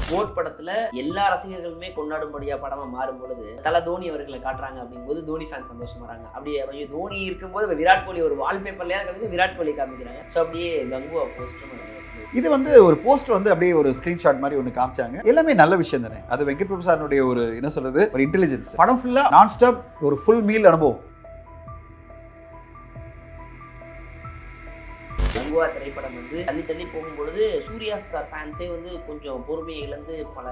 Code படத்துல எல்லா ரசிகர்களுமே கொண்டாடும்படியா படமா மாறும் பொழுது தல தோனி அவர்களை காட்டுறாங்க அப்படிங்கும்போது தோனி ஃபேன் சந்தோஷமாறாங்க. அப்படியே தோனி இருக்கும்போது விராட் கோலி ஒரு வால்பேப்பர்லயா காமிச்சு விராட் கோலி காமிக்கிறாங்க. ஸோ அப்படியே கங்குவா போஸ்டர் இது வந்து ஒரு போஸ்டர் வந்து அப்படியே ஒரு ஸ்கிரீன்ஷாட் மாதிரி ஒன்று காமிச்சாங்க. எல்லாமே நல்ல விஷயம் தானே. அது வெங்கட் பிரபு சாருடைய ஒரு என்ன சொல்றது ஒரு இன்டெலிஜென்ஸ். படம் ஃபுல்லா நான் ஸ்டாப் ஒரு ஃபுல் மீல் அனுபவம். கங்குவா திரைப்படம் வந்து தள்ளி போகும்பொழுது சூர்யா சார் ஃபேன்ஸே வந்து கொஞ்சம் பொறுமையை இழந்து பல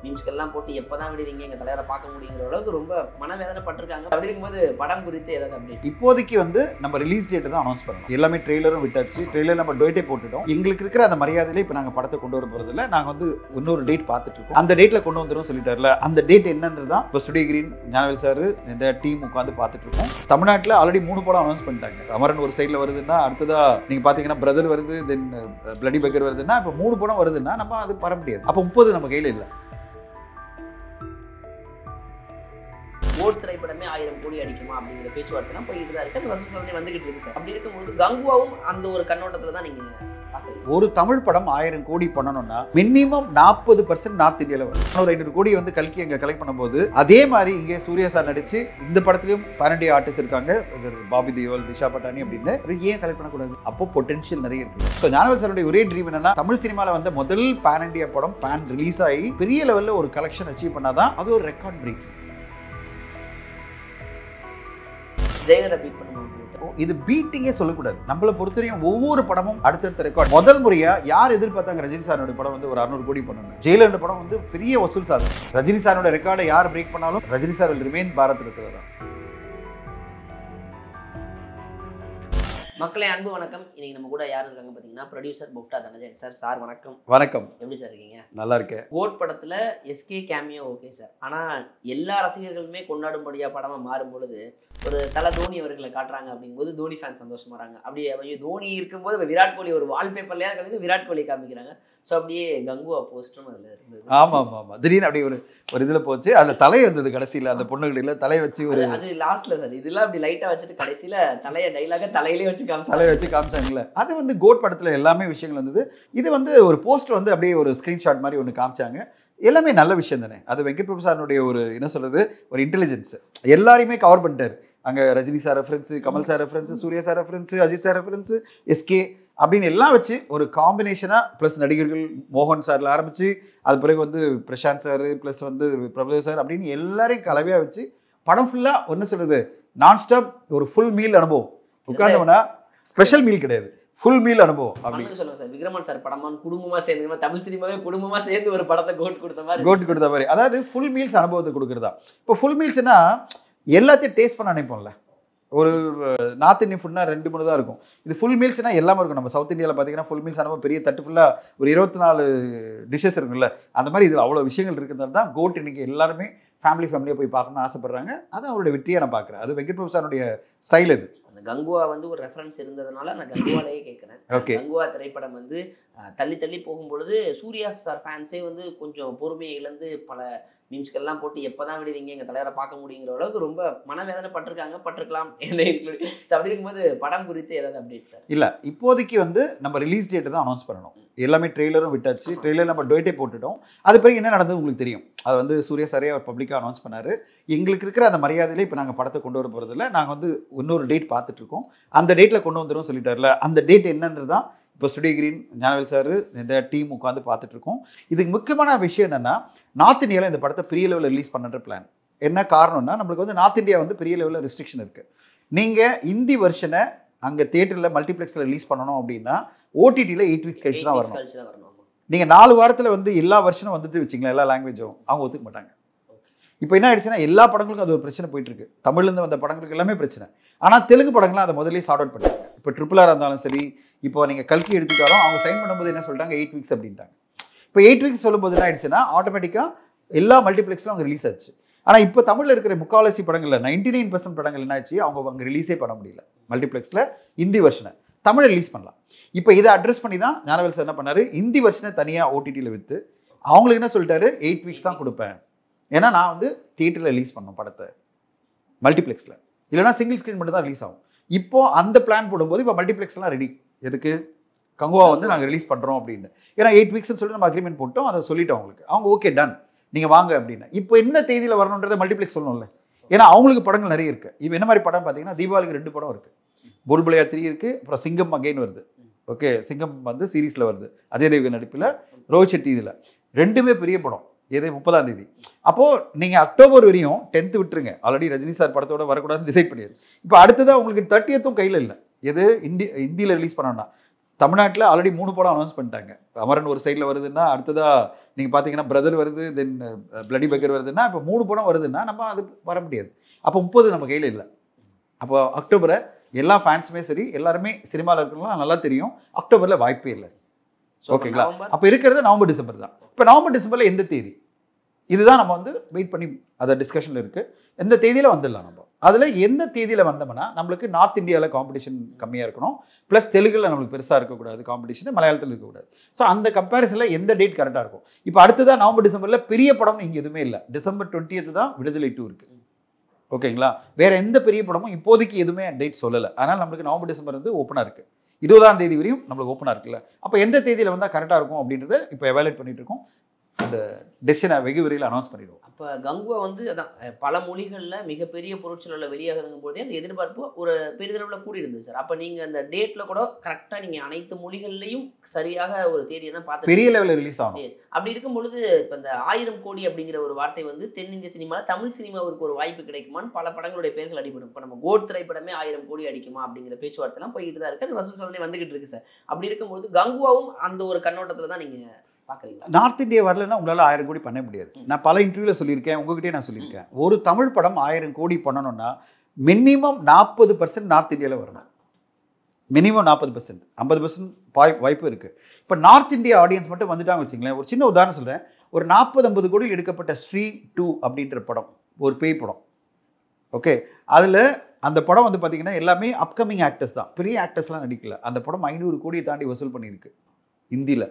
மீம்ஸ்கெல்லாம் போட்டு எப்போதான் விடுவீங்க எங்கள் தலைவரை பார்க்க முடியுங்கிற அளவுக்கு ரொம்ப மனவேதனை பட்டிருக்காங்க. அப்படி இருக்கும்போது படம் குறித்து ஏதாவது அப்டேட்? இப்போதைக்கு வந்து நம்ம ரிலீஸ் டேட் தான் அனௌன்ஸ் பண்ணணும். எல்லாமே ட்ரெய்லரும் விட்டாச்சு. ட்ரெய்லர் நம்ம டேட்டே போட்டுட்டோம். எங்களுக்கு இருக்கிற அந்த மரியாதையில இப்போ நாங்கள் படத்தை கொண்டு வர போறதில்ல. நாங்கள் வந்து இன்னொரு டேட் பார்த்துட்டு இருக்கோம். அந்த டேட்ல கொண்டு வந்துடும் சொல்லிட்டார்ல. அந்த டேட் என்னன்றது தான் இப்போ ஸ்டுடியோ கிரீன் ஞானவேல் சார் இந்த டீம் உட்காந்து பார்த்துட்டு இருக்கோம். தமிழ்நாட்டில் ஆல்ரெடி 3 படம் அனௌன்ஸ் பண்ணிட்டாங்க. அமரன் ஒரு சைடில் வருதுன்னா அடுத்ததா நீங்க பாத்தீங்கன்னா பிரதர் வருது, தென் பிளடி பெக்கர் வருதுன்னா இப்போ 3 படம் வருதுன்னா நம்ம அது வர முடியாது. அப்போ 30 நம்ம கையில் இல்லை. கோட் திரைப்படமே 1000 கோடி அடிக்குமா அப்படிங்கிற பேச்சுவார்த்தை போயிட்டு தான் இருக்கு. அது வசூல் சாதனை வந்துகிட்டு இருக்கு சார். அப்படி இருக்கும்போது கங்குவாவும் அந்த ஒரு கண்ணோட்டத்தில் தான் நீங்க ஒரு தமிழ் படம் 1000 கோடி பண்ணணும்னா மினிமம் 40% நார்த் இந்தியாவில் வரும். 500 கோடி வந்து கல்கி அங்கே கலெக்ட் பண்ணும்போது அதே மாதிரி இங்கே சூர்யா சார் நடிச்சு இந்த படத்துலையும் பேரண்டி ஆர்டிஸ்ட் இருக்காங்க, பாபி தியோல், திஷா பட்டானி அப்படின்னு ஏன் கலெக்ட் பண்ணக்கூடாது? அப்போ பொட்டன்ஷியல் நிறைய இருக்கு. ஸோ ஞானவேல் சாருடைய ஒரே ட்ரீம் என்னன்னா தமிழ் சினிமாவில் வந்து முதல் பேன் இண்டியா படம் பேன் ரிலீஸ் ஆகி பெரிய லெவலில் ஒரு கலெக்ஷன் அச்சீவ் பண்ணாதான் அது ஒரு ரெக்கார்ட் பிரேக். ஜெயலலிதா பீட் பண்ணுவாங்க. இது பீட்டிங்கே சொல்லக்கூடாது. நம்மளை பொறுத்தவரையும் ஒவ்வொரு படமும் அடுத்தடுத்த ரெக்கார்ட். முதல் முறையா யார் எதிர்பார்த்தாங்க ரஜினி சாரோட படம் வந்து ஒரு 600 கோடி பண்ணணும். ஜெயிலர் படம் வந்து பெரிய வசூல் சாதனை. ரஜினி சாரோட ரெக்கார்டை யார் பிரேக் பண்ணாலும் Rajini sir will remain Bharat Ratna தான். மக்களே அன்பு வணக்கம். இன்னைக்கு நம்ம கூட யார் இருக்காங்க பார்த்தீங்கன்னா ப்ரொடியூசர் புஃப்டா தனஜன் சார். சார் வணக்கம். வணக்கம். எப்படி சார் இருக்கீங்க? நல்லா இருக்கேன். கோட் படத்துல எஸ்கே கேமியோ ஓகே சார். ஆனால் எல்லா ரசிகர்களுமே கொண்டாடும்படியா படமா மாறும் பொழுது ஒரு தல தோனி அவர்களை காட்டுறாங்க அப்படிங்கும்போது தோனி ஃபேன் சந்தோஷமாறாங்க. அப்படியே தோனி இருக்கும்போது விராட் கோலி ஒரு வால்பேப்பர்லயா காமிச்சு விராட் கோலி காமிக்கிறாங்க. ஸோ அப்படியே கங்குவா போஸ்டரும் அதில் இருந்தது. ஆமாம். திடீர்னு அப்படியே ஒரு இதில் போச்சு. அதில் தலை வந்தது கடைசியில். அந்த பொண்ணுகளில் தலை வச்சு ஒரு அது லாஸ்ட்ல சார் இதெல்லாம் அப்படி லைட்டாக வச்சுட்டு கடைசியில் தலையை டைலாக தலையிலே வச்சு காமிச்சாங்கல்ல. அது வந்து கோட் படத்தில் எல்லாமே விஷயங்கள் வந்தது. இது வந்து ஒரு போஸ்டர் வந்து அப்படியே ஒரு ஸ்க்ரீன்ஷாட் மாதிரி ஒன்று காமிச்சாங்க. எல்லாமே நல்ல விஷயம் தானே. அது வெங்கட் பிரபு சாருடைய ஒரு என்ன சொல்றது ஒரு இன்டெலிஜென்ஸ். எல்லாரையுமே கவர் பண்ணிட்டார். அங்கே Rajini sir reference, Kamal sir reference, Surya sir reference, Ajith sir reference, SK அப்படின்னு எல்லாம் வச்சு ஒரு காம்பினேஷனாக ப்ளஸ் நடிகர்கள் மோகன் சாரில் ஆரம்பித்து அது பிறகு வந்து பிரசாந்த் சார் ப்ளஸ் வந்து பிரபுதேவ் சார் அப்படின்னு எல்லாரையும் கலவையாக வச்சு படம் ஃபுல்லாக ஒன்று சொல்லுது நான் ஸ்டாப் ஒரு ஃபுல் மீல் அனுபவம். உட்கார்ந்தவனா ஸ்பெஷல் மீல் கிடையாது, ஃபுல் மீல் அனுபவம். அப்படின்னு சொல்லுங்க சார். விக்ரமன் சார் படமான குடும்பமாக சேர்ந்து தமிழ் சினிமாவே குடும்பமாக சேர்ந்து ஒரு படத்தை கோட் கொடுத்த மாதிரி அதாவது ஃபுல் மீல்ஸ் அனுபவத்தை கொடுக்குறதா. இப்போ ஃபுல் மீல்ஸ்னா எல்லாத்தையும் டேஸ்ட் பண்ண நினைப்போம்ல. ஒரு நார்த் இந்தியன் ஃபுட்னா 2-3 தான் இருக்கும். இது ஃபுல் மீல்ஸ்னா எல்லாமே இருக்கும். நம்ம சவுத் இந்தியாவில் பார்த்தீங்கன்னா ஃபுல் மீல்ஸ் அனுபவம் பெரிய தட்டு ஃபுல்லாக ஒரு 24 டிஷ்ஷஸ் இருக்குல்ல. அந்த மாதிரி இதில் அவ்வளோ விஷயங்கள் இருக்கிறது தான் கோட் இன்னைக்கு எல்லாருமே ஃபேமிலியாக போய் பார்க்கணும்னு ஆசைப்படுறாங்க. அது அவருடைய வெற்றியாக நான் பார்க்குறேன். அது வெங்கட் பிரபு சாருடைய ஸ்டைல். அது அந்த கங்குவா வந்து ஒரு ரெஃபரன்ஸ் இருந்ததுனால நான் கங்குவாலேயே கேட்குறேன். கங்குவா திரைப்படம் வந்து தள்ளி போகும்பொழுது சூர்யா சார் ஃபேன்ஸே வந்து கொஞ்சம் பொறுமையை இழந்து பல மீம்ஸ்கெல்லாம் போட்டு எப்போதான் விடுவீங்க எங்கள் தலைவரை பார்க்க முடியுங்கிற அளவுக்கு ரொம்ப மனவேதனை பட்டிருக்கலாம் என்ன இன்க்ளூட். ஸோ அப்படி இருக்கும்போது படம் குறித்து ஏதாவது அப்டேட் சார்? இல்லை, இப்போதைக்கு வந்து நம்ம ரிலீஸ் டேட் தான் அனௌன்ஸ் பண்ணணும். எல்லாமே ட்ரெய்லரும் விட்டாச்சு. ட்ரெய்லர் நம்ம டேட்டே போட்டுட்டோம். அது பிறகு என்ன நடந்தது உங்களுக்கு தெரியும். அது வந்து சூர்யா சாரே அவர் பப்ளிக்காக அனௌன்ஸ் பண்ணார். எங்களுக்கு இருக்கிற அந்த மரியாதையில இப்போ நாங்கள் படத்தை கொண்டு வர போகிறதில்ல. நாங்கள் வந்து இன்னொரு டேட் பார்த்துட்டு இருக்கோம். அந்த டேட்டில் கொண்டு வந்துடும் சொல்லிட்டார்ல. அந்த டேட் என்னன்றது தான் இப்போ ஸ்டுடியோ கிரீன் ஞானவேல் சார் இந்த டீம் உட்காந்து பார்த்துட்டு இருக்கோம். இதுக்கு முக்கியமான விஷயம் என்னென்னா நார்த் இந்தியாவில் இந்த படத்தை பெரிய லெவலில் ரிலீஸ் பண்ணுற பிளான். என்ன காரணம்னா நம்மளுக்கு வந்து நார்த் இந்தியா வந்து பெரிய லெவலில் ரெஸ்ட்ரிக்ஷன் இருக்குது. நீங்கள் ஹிந்தி வெர்ஷனை அங்கே தியேட்டரில் மல்டிப்ளெக்ஸில் ரிலீஸ் பண்ணணும் அப்படின்னா ஓடிடியில் 8 வீக்ஸ் கழிச்சு தான் வரணும். நீங்கள் 4 வாரத்தில் வந்து எல்லா வருஷனும் வந்துட்டு வச்சிங்களேன் எல்லா லாங்குவேஜும் அவங்க ஒத்துக்க மாட்டாங்க. இப்போ என்ன ஆயிடுச்சுன்னா எல்லா படங்களுக்கும் அது ஒரு பிரச்சனை போயிட்டு இருக்கு. தமிழ்லேருந்து வந்த படங்களுக்கு எல்லாமே பிரச்சனை. ஆனால் தெலுங்கு படங்கள்லாம் அதை முதல்ல சார்ட் அவுட் பண்ணிட்டாங்க. இப்போ RRR இருந்தாலும் சரி, இப்போ நீங்கள் கல்கி எடுத்துக்காரும் அவங்க சைன் பண்ணும்போது என்ன சொல்லிட்டாங்க 8 வீக்ஸ் அப்படின்ட்டாங்க. இப்போ 8 வீக்ஸ் சொல்லும்போது என்ன ஆயிடுச்சுன்னா ஆட்டோமேட்டிக்காக எல்லா மல்டிப்ளெக்ஸ்லும் அவங்க ரிலீஸ் ஆச்சு. ஆனால் இப்போ தமிழில் இருக்கிற முக்கால்வாசி படங்களில் 99% படங்கள் என்ன ஆச்சு அவங்க அங்கே ரிலீஸே பண்ண முடியல. மல்டிப்ளெக்ஸில் ஹிந்தி வெர்ஷனை தமிழை ரிலீஸ் பண்ணலாம். இப்போ இதை அட்ரஸ் பண்ணி தான் ஞானவேல் சார் என்ன பண்ணார், ஹிந்தி வெர்ஷனை தனியாக ஓடிடியில் விற்று அவங்களுக்கு என்ன சொல்லிட்டாரு 8 வீக்ஸ் தான் கொடுப்பேன். ஏன்னா நான் வந்து தியேட்டரில் ரிலீஸ் பண்ணோம் படத்தை மல்டிப்ளெக்ஸில், இல்லைனா சிங்கிள் ஸ்க்ரீன் மட்டும் தான் ரிலீஸ் ஆகும். இப்போது அந்த பிளான் போடும்போது இப்போ மல்டிப்ளெக்ஸ்லாம் ரெடி. எதுக்கு கங்குவா வந்து நாங்கள் ரிலீஸ் பண்ணுறோம் அப்படின்னு. ஏன்னா 8 வீக்ஸ்னு சொல்லிட்டு நம்ம அக்ரிமெண்ட் போட்டோம், அதை சொல்லிட்டோம் அவங்களுக்கு. அவங்க ஓகே டன் நீங்கள் வாங்க அப்படின்னு. இப்போ என்ன தேதியில் வரணுன்றதை மல்டிப்ளெக்ஸ் சொல்லணும்ல. ஏன்னா அவங்களுக்கு படங்கள் நிறைய இருக்குது. இப்போ என்ன மாதிரி படம் பார்த்தீங்கன்னா தீபாவளிக்கு 2 படம் இருக்குது. புல்புலையா 3 இருக்குது, அப்புறம் சிங்கம் அகைன் வருது. ஓகே, சிங்கம் வந்து சீரீஸில் வருது அஜய் தேவ்கன் நடிப்பில், ரோஹித் செட்டி இதில். 2மே பெரிய படம். எது 30ஆம் தேதி. அப்போது நீங்கள் அக்டோபர் வரையும் 10th விட்டுருங்க. ஆல்ரெடி ரஜினி சார் படத்தோட வரக்கூடாதுன்னு டிசைட் பண்ணியாச்சு. இப்போ அடுத்ததாக உங்களுக்கு 30th கையில் இல்லை. எது ஹிந்தியில் ரிலீஸ் பண்ணோன்னா தமிழ்நாட்டில் ஆல்ரெடி 3 படம் அனௌன்ஸ் பண்ணிட்டாங்க. அமரன் ஒரு சைடில் வருதுன்னா, அடுத்ததாக நீங்கள் பார்த்தீங்கன்னா பிரதர் வருது, தென் பிளடி பெக்கர் வருதுன்னா, இப்போ 3 படம் வருதுன்னா நம்ம அது வர முடியாது. அப்போ 30 நம்ம கையில் இல்லை. அப்போ அக்டோபரை எல்லா ஃபேன்ஸுமே சரி, எல்லாருமே சினிமாவில் இருக்கிறவங்களாம் நல்லா தெரியும், அக்டோபரில் வாய்ப்பே இல்லை. ஓகேங்களா? அப்போ இருக்கிறது நவம்பர் டிசம்பர் தான். இப்போ நவம்பர் டிசம்பரில் எந்த தேதி, இதுதான் நம்ம வந்து வெயிட் பண்ணி அதை டிஸ்கஷனில் இருக்குது. எந்த தேதியில் வந்துடலாம் நம்ம. அதில் எந்த தேதியில் வந்தோம்னா நம்மளுக்கு நார்த் இந்தியாவில் காம்படிஷன் கம்மியாக இருக்கணும், ப்ளஸ் தெலுங்கில் நம்மளுக்கு பெருசாக இருக்கக்கூடாது காம்படிஷன், மலையாளத்தில் இருக்கக்கூடாது. ஸோ அந்த கம்பேரிசனில் எந்த டேட் கரெக்டாக இருக்கும். இப்போ அடுத்ததான் நவம்பர் டிசம்பரில் பெரிய படம்னு இங்கே எதுவுமே இல்லை. டிசம்பர் 20th தான் விடுதலை 2 இருக்குது. ஓகேங்களா? வேறு எந்த பெரிய படமும் இப்போதைக்கு எதுவுமே டேட் சொல்லலை. அதனால் நம்மளுக்கு நவம்பர் டிசம்பர் வந்து ஓப்பனாக இருக்குது. 20ஆம் தேதி வரையும் நம்மளுக்கு ஓப்பனாக இருக்குல்ல. அப்போ எந்த தேதியில் வந்தால் கரெக்டாக இருக்கும் அப்படின்றத இப்போ எவாலுவேட் பண்ணிட்டு இருக்கோம். அந்த டெசிஷனை வெகு விரைவில் அனௌன்ஸ் பண்ணிடுவோம். அப்போ கங்குவா வந்து அதான் பல மொழிகளில் மிகப்பெரிய பொருட்சூழலில் வெளியாகுதுங்கும் போதே அந்த எதிர்பார்ப்பு ஒரு பெரிதளவில் கூடி இருந்தது சார். அப்போ நீங்கள் அந்த டேட்டில் கூட கரெக்டாக நீங்கள் அனைத்து மொழிகள்லையும் சரியாக ஒரு தேதியை தான் பார்த்து பெரிய லெவலில் ரிலீஸ் ஆகும். அப்படி இருக்கும் பொழுது இப்போ இந்த 1000 கோடி அப்படிங்கிற ஒரு வார்த்தை வந்து தென்னிந்திய சினிமாவில் தமிழ் சினிமாவுக்கு ஒரு வாய்ப்பு கிடைக்குமான்னு பல படங்களுடைய பேர்கள் அடிபடும். இப்போ நம்ம கோட் திரைப்படமே 1000 கோடி அடிக்குமா அப்படிங்கிற பேச்சுவார்த்தைலாம் போய்கிட்டு தான் இருக்குது. அது வசூல் சாதனை வந்துகிட்டு இருக்கு சார். அப்படி இருக்கும்போது கங்குவாவும் அந்த ஒரு கண்ணோட்டத்தில் தான் நீங்கள் பார்க்குறீங்களா? நார்த் இந்தியா வரலன்னா உங்களால் 1000 கோடி பண்ண முடியாது. நான் பல இன்டர்வியூவில் சொல்லியிருக்கேன், உங்ககிட்டே நான் சொல்லியிருக்கேன். ஒரு தமிழ் படம் 1000 கோடி பண்ணணும்னா மினிமம் 40% நார்த் இந்தியாவில் வரணும். மினிமம் 40%, 50% வாய்ப்பு இருக்குது. இப்போ நார்த் இந்தியா ஆடியன்ஸ் மட்டும் வந்துட்டாங்க வச்சுங்களேன். ஒரு சின்ன உதாரணம் சொல்கிறேன். ஒரு 40-50 கோடியில் எடுக்கப்பட்ட ஸ்ரீ 2 அப்படின்ற படம், ஒரு பேய் படம். ஓகே, அதில் அந்த படம் வந்து பார்த்திங்கன்னா எல்லாமே அப்கமிங் ஆக்டர்ஸ் தான், பெரிய ஆக்டர்ஸ்லாம் நடிக்கல. அந்த படம் 500 கோடியை தாண்டி வசூல் பண்ணியிருக்கு ஹிந்தியில்.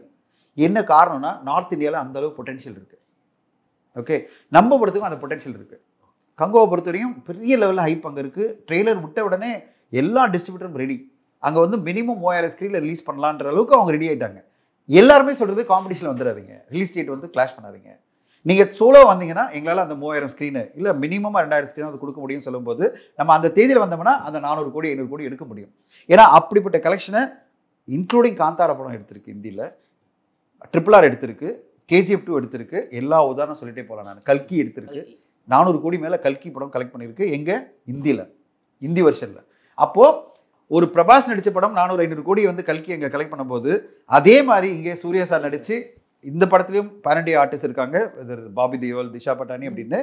என்ன காரணம்னா நார்த் இந்தியாவில் அந்தளவு பொட்டென்ஷியல் இருக்குது. ஓகே, நம்ம படத்துக்கும் அந்த பொட்டென்ஷியல் இருக்குது. கங்குவா பொறுத்தவரையும் பெரிய லெவலில் ஹைப் அங்கே இருக்குது. ட்ரெய்லர் விட்ட உடனே எல்லா டிஸ்ட்ரிபியூட்டரும் ரெடி. அங்கே வந்து மினிமம் 3000 ஸ்க்ரீனில் ரிலீஸ் பண்ணலான்ற அளவுக்கு அவங்க ரெடி ஆகிட்டாங்க. எல்லாருமே சொல்கிறது காம்படிஷனில் வந்துடாதீங்க, ரிலீஸ் டேட் வந்து கிளாஷ் பண்ணாதீங்க. நீங்கள் சோலோ வந்தீங்கன்னா எங்களால் அந்த 3000 ஸ்க்ரீனு இல்லை மினிமமாக 2000 ஸ்க்ரீன் அது கொடுக்க முடியும்னு சொல்லும்போது நம்ம அந்த தேதியில் வந்தோம்னா அந்த 400 கோடி 500 கோடி எடுக்க முடியும். ஏன்னா அப்படிப்பட்ட கலெக்ஷனை இன்க்ளூடிங் காந்தாரா படம் எடுத்திருக்கு ஹிந்தியில், RRR எடுத்திருக்கு, KGF 2 எடுத்திருக்கு, எல்லா உதாரணம் சொல்லிட்டே போகலாம். நான் கல்கி எடுத்திருக்கு, 400 கோடி மேலே கல்கி படம் கலெக்ட் பண்ணியிருக்கு. எங்கே? ஹிந்தியில், ஹிந்தி வெர்ஷனில். அப்போது ஒரு பிரபாஸ் நடித்த படம் 400-500 கோடி வந்து கல்கி அங்கே கலெக்ட் பண்ணும்போது, அதே மாதிரி இங்கே சூர்யா சார் நடித்து இந்த படத்துலையும் பேரண்டி ஆர்டிஸ்ட் இருக்காங்க, பாபி தேவல், திஷா பட்டானி அப்படின்னு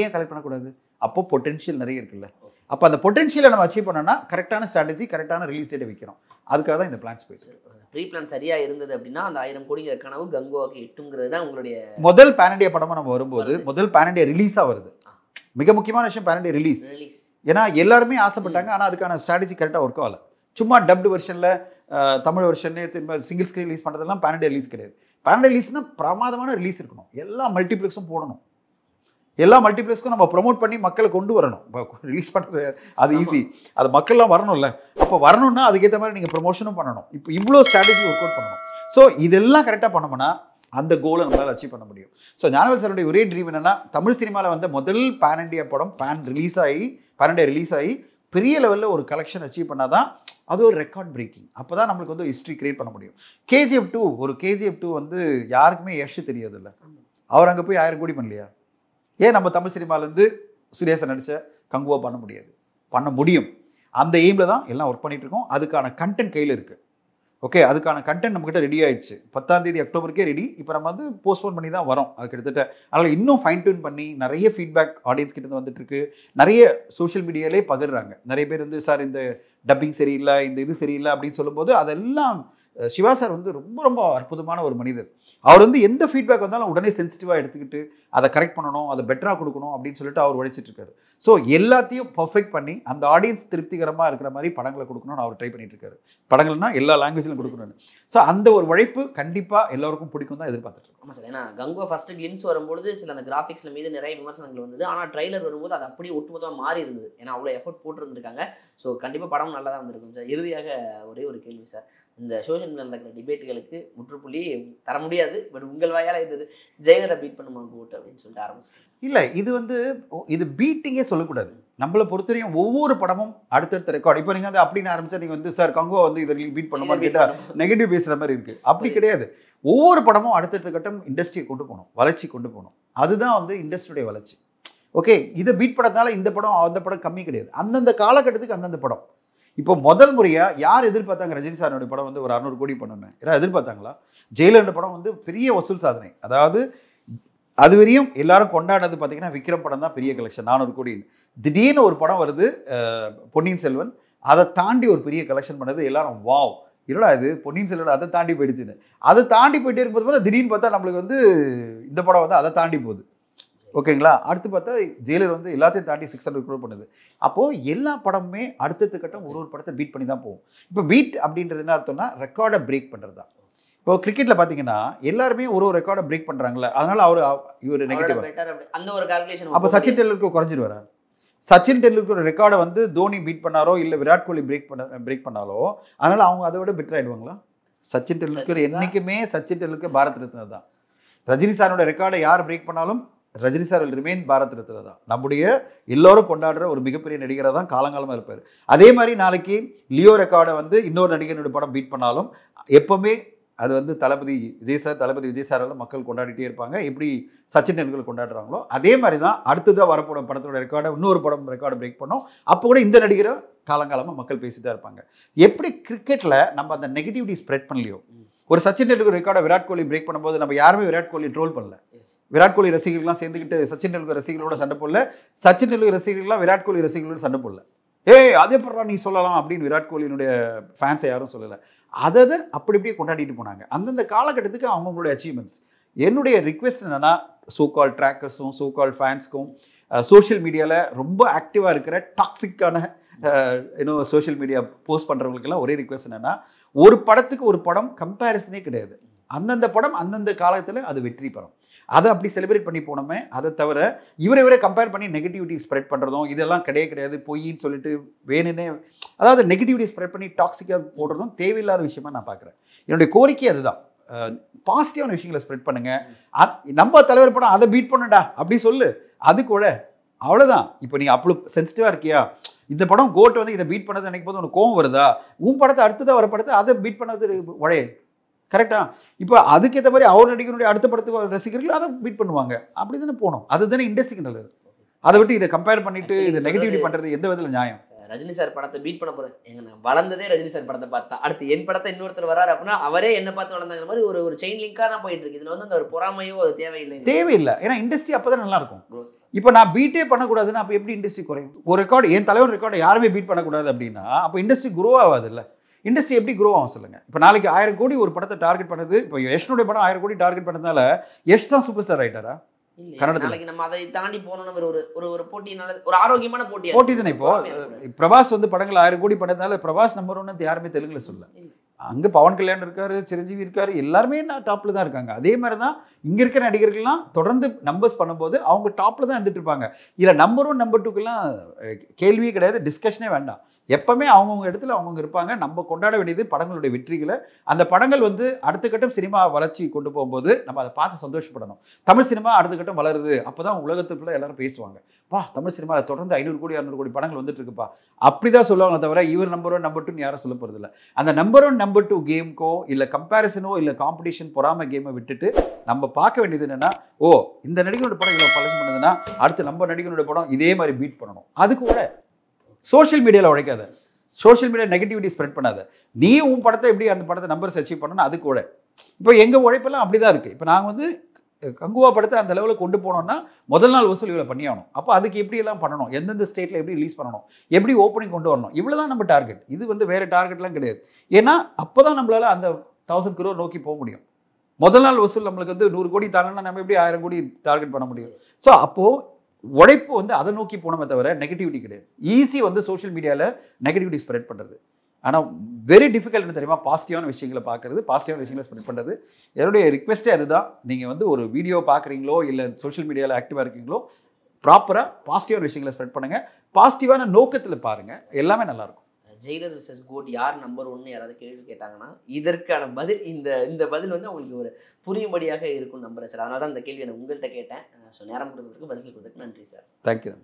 ஏன் கலெக்ட் பண்ணக்கூடாது? அப்போது பொட்டென்ஷியல் நிறைய இருக்குல்ல. அப்போ அந்த பொட்டென்ஷியலை நம்ம அச்சீவ் பண்ணோன்னா கரெக்டான ஸ்ட்ராட்டஜி, கரெக்டான ரிலீஸ் டேட்டை வைக்கிறோம். அதுக்காக தான் இந்த பிளான்ஸ் போயிடுச்சு. ப்ரீ பிளான் சரியாக இருந்தது அப்படின்னா அந்த 1000 கோடிங்கிற கனவு கங்குவாவுக்கு எட்டுங்கிறது தான் உங்களுடைய முதல் பேன் இண்டியா படமாக நம்ம வரும்போது முதல் பேன் இண்டியா ரிலீஸாக வருது. மிக முக்கியமான விஷயம் பேன் இண்டியா ரிலீஸ். ஏன்னா எல்லாருமே ஆசைப்பட்டாங்க, ஆனால் அதுக்கான ஸ்ட்ராட்டஜி கரெக்டாக ஒர்க் ஆகலை. சும்மா டப்டு வெர்ஷனில் தமிழ் வெர்ஷன்லேயே திரும்ப சிங்கிள் ஸ்க்ரீன் ரிலீஸ் பண்ணுறதெல்லாம் பேன் இண்டியா ரிலீஸ் கிடையாது. பேன் இண்டியா ரிலீஸ்னால் பிரமாதமான ரிலீஸ் இருக்கணும், எல்லா மல்டிப்ளெக்ஸும் போடணும், எல்லா மல்டிப்ளெக்ஸ்க்கும் நம்ம ப்ரொமோட் பண்ணி மக்களை கொண்டு வரணும். ரிலீஸ் பண்ணுறது அது ஈஸி, அது மக்கள்லாம் வரணும்ல. அப்போ வரணும்னா அதுக்கேற்ற மாதிரி நீங்கள் ப்ரொமோஷனும் பண்ணணும். இப்போ இவ்வளோ ஸ்ட்ராட்டஜி ஒர்க் அவுட் பண்ணணும். ஸோ இதெல்லாம் கரெக்டாக பண்ணோம்னா அந்த கோலை நம்மளால் அச்சீவ் பண்ண முடியும். ஸோ ஞானவேல் சாருடைய ஒரே ட்ரீம் என்னென்னா தமிழ் சினிமாவில் வந்து முதல் பேன் இண்டியா படம் பேன் இண்டியா ரிலீஸ் ஆகி பெரிய லெவலில் ஒரு கலெக்ஷன் அச்சீவ் பண்ணால் தான் அது ஒரு ரெக்கார்ட் பிரேக்கிங். அப்போ தான் நம்மளுக்கு வந்து ஹிஸ்ட்ரி கிரியேட் பண்ண முடியும். KGF 2 வந்து யாருக்குமே யஷ் தெரியாது இல்லை, அவர் அங்கே போய் 1000 கோடி பண்ணலையா? ஏன் நம்ம தமிழ் சினிமாவிலேருந்து சூர்யா சார் நடித்த கங்குவா பண்ண முடியாது? பண்ண முடியும். அந்த எய்மில் தான் எல்லாம் ஒர்க் பண்ணிகிட்டு இருக்கோம். அதுக்கான கண்டென்ட் கையில் இருக்குது. ஓகே, அதுக்கான கண்டென்ட் நம்மக்கிட்ட ரெடி ஆகிடுச்சு. 10ஆம் தேதி அக்டோபருக்கே ரெடி. இப்போ நம்ம வந்து போஸ்ட்போன் பண்ணி தான் வரோம். அது கிட்டத்தட்ட அதனால் இன்னும் ஃபைன் டியூன் பண்ணி நிறைய ஃபீட்பேக் ஆடியன்ஸ் கிட்ட வந்துட்டுருக்கு. நிறைய சோஷியல் மீடியாலே பகிர்றாங்க. நிறைய பேர் வந்து சார் இந்த டப்பிங் சரியில்லை, இந்த இது சரியில்லை அப்படின்னு சொல்லும்போது அதெல்லாம் சிவா சார் வந்து ரொம்ப ரொம்ப அற்புதமான ஒரு மனிதர். அவர் வந்து எந்த ஃபீட்பேக் வந்தாலும் உடனே சென்சிட்டிவாக எடுத்துக்கிட்டு அதை கரெக்ட் பண்ணணும், அதை பெட்டராக கொடுக்கணும் அப்படின்னு சொல்லிட்டு அவர் உழைச்சிட்ருக்காரு. ஸோ எல்லாத்தையும் பர்ஃபெக்ட் பண்ணி அந்த ஆடியன்ஸ் திருப்திகரமாக இருக்கிற மாதிரி படங்களை கொடுக்கணும்னு அவர் ட்ரை பண்ணிட்டு இருக்காரு. படங்கள்னா எல்லா லாங்குவேஜிலும் கொடுக்கணும்னு. ஸோ அந்த ஒரு உழைப்பு கண்டிப்பாக எல்லாருக்கும் பிடிக்கும் தான் எதிர்பார்த்துட்டு இருக்கோம். ஆமாம் சார், ஏன்னா கங்குவா ஃபஸ்ட்டு கிளிம்ஸ் வரும்போது சில அந்த கிராஃபிக்ஸில் மீது நிறைய விமர்சனங்கள் வந்தது. ஆனால் ட்ரைலர் வரும்போது அது அப்படியே ஒட்டுமொத்தமாக மாறி இருந்தது. ஏன்னா அவ்வளோ எஃபர்ட் போட்டுருந்துருக்காங்க. ஸோ கண்டிப்பாக படம் நல்லா தான் வந்திருக்கும் சார். இறுதியாக ஒரே ஒரு கேள்வி சார், இந்த சோஷியல் மீடியா நடக்கிற டிபேட்டுகளுக்கு முற்றுப்புள்ளி தர முடியாது. பட் உங்கள் வாயால் இது ஜெயிலரை பீட் பண்ணுமா கோட் அப்படின்னு சொல்லிட்டு ஆரம்பிச்சிட்டேன். இல்லை, இது வந்து இது பீட்டிங்கே சொல்லக்கூடாது. நம்மளை பொறுத்தவரையும் ஒவ்வொரு படமும் அடுத்தடுத்த ரெக்கார்ட். இப்போ நீங்கள் வந்து அப்படின்னு ஆரம்பிச்சா நீங்கள் வந்து சார் கங்குவா வந்து இதை பீட் பண்ணுமான்னு கேட்டால் நெகட்டிவ் பேசுகிற மாதிரி இருக்குது. அப்படி கிடையாது. ஒவ்வொரு படமும் அடுத்தடுத்த கட்டம் இண்டஸ்ட்ரியை கொண்டு போகணும், வளர்ச்சி கொண்டு போகணும். அதுதான் வந்து இண்டஸ்ட்ரியுடைய வளர்ச்சி. ஓகே, இதை பீட் பண்ணதால இந்த படம் அந்த படம் கம்மி கிடையாது. அந்தந்த காலகட்டத்துக்கு அந்தந்த படம். இப்போ முதல் முறையாக யார் எதிர்பார்த்தாங்க ரஜினி சாரோட படம் வந்து ஒரு 600 கோடி பண்ணணும்? யாராவது எதிர்பார்த்தாங்களா? ஜெயிலர் படம் வந்து பெரிய வசூல் சாதனை. அதாவது அது வரையும் எல்லாரும் கொண்டாடினது பார்த்தீங்கன்னா விக்ரம் படம் தான் பெரிய கலெக்ஷன் 400 கோடி. திடீர்னு ஒரு படம் வருது பொன்னியின் செல்வன், அதை தாண்டி ஒரு பெரிய கலெக்ஷன் பண்ணது. எல்லாரும் வாவ், இல்லடா இது பொன்னியின் செல்வன் அதை தாண்டி போயிடுச்சுன்னு. அதை தாண்டி போயிட்டே இருக்கும்போது திடீர்னு பார்த்தா நம்மளுக்கு வந்து இந்த படம் வந்து அதை தாண்டி போகுது. ஓகேங்களா? அடுத்து பார்த்தா ஜெயிலர் வந்து எல்லாத்தையும் தாண்டி 600 crore பண்ணுது. அப்போது எல்லா படமுமே அடுத்தடுத்த கட்டம் ஒரு படத்தை பீட் பண்ணி தான் போகும். இப்போ பீட் அப்படின்றது என்ன அர்த்தம்னா ரெக்கார்டை பிரேக் பண்ணுறது தான். இப்போ கிரிக்கெட்டில் பார்த்தீங்கன்னா எல்லாருமே ஒரு ரெக்கார்டை பிரேக் பண்ணுறாங்களே, அதனால இவர் நெகட்டிவ் அந்த ஒரு கால்குலேஷன். அப்போ சச்சின் டெண்டுல்கர் குறைஞ்சிருவாரா? சச்சின் டெண்டுல்கர் ரெக்கார்டை வந்து தோனி பீட் பண்ணாரோ இல்லை விராட் கோலி பிரேக் பண்ணாலோ அதனால் அவங்க அதை விட பெட்டர் ஆகிடுவாங்களா? சச்சின் டெண்டுல்கர் என்றைக்குமே சச்சின் டெண்டுல்கர் பாரத் ரத்னா தான். ரஜினி சாரோட ரெக்கார்டை யார் பிரேக் பண்ணாலும் Rajini sir will remain Bharat Ratna தான். நம்முடைய எல்லோரும் கொண்டாடுற ஒரு மிகப்பெரிய நடிகராக தான் காலங்காலமாக இருப்பார். அதே மாதிரி நாளைக்கு லியோ ரெக்கார்டை வந்து இன்னொரு நடிகனோட படம் பீட் பண்ணாலும் எப்போவுமே அது வந்து தளபதி விஜய் சாரால் மக்கள் கொண்டாடிட்டே இருப்பாங்க. எப்படி சச்சின் டெண்டுல்கர் கொண்டாடுறாங்களோ அதே மாதிரி தான் அடுத்ததாக வரப்போட படத்தோட ரெக்கார்டை இன்னொரு படம் ரெக்கார்டை பிரேக் பண்ணோம். அப்போ கூட இந்த நடிகரை காலங்காலமாக மக்கள் பேசி தான் இருப்பாங்க. எப்படி கிரிக்கெட்டில் நம்ம அந்த நெகட்டிவிட்டி ஸ்ப்ரெட் பண்ணலையோ, ஒரு சச்சின் டெண்டுல்கர் ரெக்கார்டை விராட் கோலி பிரேக் பண்ணும்போது நம்ம யாருமே விராட் கோலி ட்ரோல் பண்ணல. விராட் கோலி ரசிகர்கள்லாம் சேர்ந்துக்கிட்டு சச்சின் டெண்டுல்கர் ரசிகர்களோட சண்டை போடல. சச்சின் டெண்டுல்கர் ரசிகர்கள்லாம் விராட் கோலி ரசிகர்களோட சண்டை போடல. அதே படம் நீ சொல்லலாம் அப்படின்னு விராட் கோலியினுடைய ஃபேன்ஸை யாரும் சொல்லலை. அதை அப்படி இப்படியே கொண்டாடிட்டு போனாங்க. அந்தந்த காலகட்டத்துக்கு அவங்களுடைய அச்சீவ்மெண்ட்ஸ். என்னுடைய ரிக்வெஸ்ட் என்னென்னா சோகால் ட்ராக்கர்ஸும் சோகால் ஃபேன்ஸ்க்கும் சோஷியல் மீடியாவில் ரொம்ப ஆக்டிவாக இருக்கிற டாக்ஸிக்கான சோஷியல் மீடியா போஸ்ட் பண்ணுறவங்களுக்கெல்லாம் ஒரே ரிக்வெஸ்ட் என்னென்னா, ஒரு படத்துக்கு ஒரு படம் கம்பேரிசனே கிடையாது. அந்தந்த படம் அந்தந்த காலத்தில் அது வெற்றி பெறும். அதை அப்படி செலிப்ரேட் பண்ணி போனோமே. அதை தவிர இவரை கம்பேர் பண்ணி நெகட்டிவிட்டி ஸ்ப்ரெட் பண்ணுறதும் இதெல்லாம் கிடையாது பொய்ன்னு சொல்லிட்டு வேணுன்னே அதாவது நெகட்டிவிட்டி ஸ்ப்ரெட் பண்ணி டாக்ஸிக்காக போடுறதும் தேவையில்லாத விஷயமா நான் பார்க்குறேன். என்னுடைய கோரிக்கை அதுதான். பாசிட்டிவான விஷயங்களை ஸ்ப்ரெட் பண்ணுங்கள். நம்ம தலைவர் படம் அதை பீட் பண்ணுடா அப்படி சொல்லு, அது கூட அவ்வளோதான். இப்போ நீ அவ்வளோ சென்சிட்டிவாக இருக்கியா, இந்த படம் கோட் வந்து இதை பீட் பண்ணது நினைக்கும் போது உனக்கு கோவம் வருதா, உன் படத்தை அடுத்ததாக வர படத்தை அதை பீட் பண்ணது உடைய கரெக்டா? இப்போ அதுக்கேற்ற மாதிரி அவர் நடிகருடைய அடுத்த படத்து ரசிகர்கள் அதை பீட் பண்ணுவாங்க. அப்படி தானே போகணும். அதுதானே இண்டஸ்ட்ரிக்கு நல்லது. அதை விட்டு இதை கம்பேர் பண்ணிட்டு இதை நெகட்டிவிட்டி பண்ணுறது எந்த விதத்தில் நியாயம்? ரஜினி சார் படத்தை பீட் பண்ண போகிறேன். நான் வளர்ந்ததே ரஜினி சார் படத்தை பார்த்தா, அடுத்து என் படத்தை இன்னொருத்தர் வராரு அப்படின்னா அவரே என்ன பார்த்து வளர்ந்தாங்கிற மாதிரி ஒரு செயின் லிங்காக தான் போயிட்டு இருக்கு. இதில் வந்து அந்த ஒரு பொறாமையோ அது தேவையில்லை. ஏன்னா இண்டஸ்ட்ரி அப்போ தான் நல்லா இருக்கும். இப்போ நான் பீட்டே பண்ணக்கூடாதுன்னா அப்போ எப்படி இண்டஸ்ட்ரி குறையும்? ஒரு ரெக்கார்டு என் தலைவர் ரெக்கார்டை யாருமே பீட் பண்ணக்கூடாது அப்படின்னா அப்போ இண்டஸ்ட்ரி குரோ ஆகாது. இல்லை, இண்டஸ்ட்ரி எப்படி குரோ ஆகும் சொல்லுங்க? இப்போ நாளைக்கு 1000 கோடி ஒரு படத்தை டார்கெட் பண்ணது, இப்போ யஷ்னுடைய படம் 1000 கோடி டார்கெட் பண்ணதால யஷ் தான் சூப்பர் ஸ்டார் ஆயிட்டாரா? கன்னடத்தில் நம்ம அதை தாண்டி போனோம்னு ஒரு போட்டினால ஒரு ஆரோக்கியமான போட்டி தானே. இப்போ பிரபாஸ் வந்து படங்கள் 1000 கோடி பண்ணதுனால பிரபாஸ் நம்பர் 1 யாருமே தெலுங்குல சொல்ல. அங்கே பவன் கல்யாண் இருக்காரு, சிரஞ்சீவி இருக்காரு, எல்லாருமே டாப்ல தான் இருக்காங்க. அதே மாதிரி தான் இங்க இருக்கிற நடிகர்கள்லாம் தொடர்ந்து நம்பர்ஸ் பண்ணும்போது அவங்க டாப்ல தான் இருந்துட்டு இருப்பாங்க. இதில் நம்பர் 1 நம்பர் 2க்குலாம் கேள்வியே கிடையாது, டிஸ்கஷனே வேண்டாம். எப்பவுமே அவங்கவுங்க இடத்துல அவங்கவுங்க இருப்பாங்க. நம்ம கொண்டாட வேண்டியது படங்களுடைய வெற்றிகளை. அந்த படங்கள் வந்து அடுத்த கட்டம் சினிமா வளர்ச்சி கொண்டு போகும்போது நம்ம அதை பார்த்து சந்தோஷப்படணும். தமிழ் சினிமா அடுத்த கட்டம் வளருது, அப்போதான் உலகத்துக்குள்ள எல்லாரும் பேசுவாங்க, பா தமிழ் சினிமாவில் தொடர்ந்து 500 கோடி 600 கோடி படங்கள் வந்துட்டு இருக்குப்பா, அப்படிதான் சொல்லுவாங்க. தவிர இவர் நம்பர் 1 நம்பர் 2 யாரும் சொல்ல போறது இல்லை. அந்த நம்பர் 1 நம்பர் 2 கேமுக்கோ இல்லை கம்பேரிசனோ இல்லை காம்படிஷன் பொறாம கேமை விட்டுட்டு நம்ம பார்க்க வேண்டியது என்னன்னா, ஓ இந்த நடிகனோட படம் இவ்வளோ பழக்கம் பண்ணுதுன்னா அடுத்து நம்ம நடிகனோட படம் இதே மாதிரி பீட் பண்ணணும். அது கூட சோஷியல் மீடியாவில் உழைக்காத, சோஷியல் மீடியா நெகட்டிவிட்டி ஸ்ப்ரெட் பண்ணாத. நீ உன் படத்தை எப்படி அந்த படத்தை நம்பர்ஸ் அச்சீவ் பண்ணணும், அது கூட. இப்போ எங்கள் உழைப்பெல்லாம் அப்படி தான் இருக்குது. இப்போ நாங்கள் வந்து கங்குவா படத்தை அந்த லெவலில் கொண்டு போனோம்னா முதல் நாள் வசூல் இவ்வளோ பண்ணி ஆகணும். அப்போ அதுக்கு எப்படியெல்லாம் பண்ணணும், எந்தெந்த ஸ்டேட்டில் எப்படி ரிலீஸ் பண்ணணும், எப்படி ஓப்பனிங் கொண்டு வரணும், இவ்வளோ தான் நம்ம டார்கெட். இது வந்து வேறு டார்கெட்லாம் கிடையாது. ஏன்னா அப்போ தான் நம்மளால் அந்த 1000 crore நோக்கி போக முடியும். முதல் நாள் வசூல் நம்மளுக்கு வந்து 100 கோடி தாங்கன்னா நம்ம எப்படி 1000 கோடி டார்கெட் பண்ண முடியும்? ஸோ அப்போது உழைப்பு வந்து அதை நோக்கி போனோமே தவிர நெகட்டிவிட்டி கிடையாது. ஈஸி வந்து சோஷியல் மீடியாவில் நெகட்டிவிட்டி ஸ்ப்ரெட் பண்ணுறது. ஆனால் வெரி டிஃபிகல்ட்னு தெரியுமா, பாசிட்டிவான விஷயங்களை பார்க்குறது, பாசிட்டிவான விஷயங்களை ஸ்ப்ரெட் பண்ணுறது. என்னுடைய ரிக்வெஸ்ட்டே அதுதான். நீங்கள் வந்து ஒரு வீடியோ பார்க்குறீங்களோ இல்லை சோஷியல் மீடியாவில் ஆக்டிவாக இருக்கீங்களோ ப்ராப்பராக பாசிட்டிவான விஷயங்களை ஸ்ப்ரெட் பண்ணுங்கள். பாசிட்டிவான நோக்கத்தில் பாருங்கள், எல்லாமே நல்லாயிருக்கும். ஜெயிலர் விசஸ் கோட் யார் நம்பர் 1 யாராவது கேள்வி கேட்டாங்கன்னா இதற்கான பதில் இந்த பதில் வந்து அவங்களுக்கு ஒரு புரியும்படியாக இருக்கும் நம்புறேன் சார். அதனால தான் இந்த கேள்வி நான் உங்கள்கிட்ட கேட்டேன். ஸோ நேரம் கொடுத்ததுக்கு பதில் கொடுத்ததுக்கு நன்றி சார். தேங்க்யூ.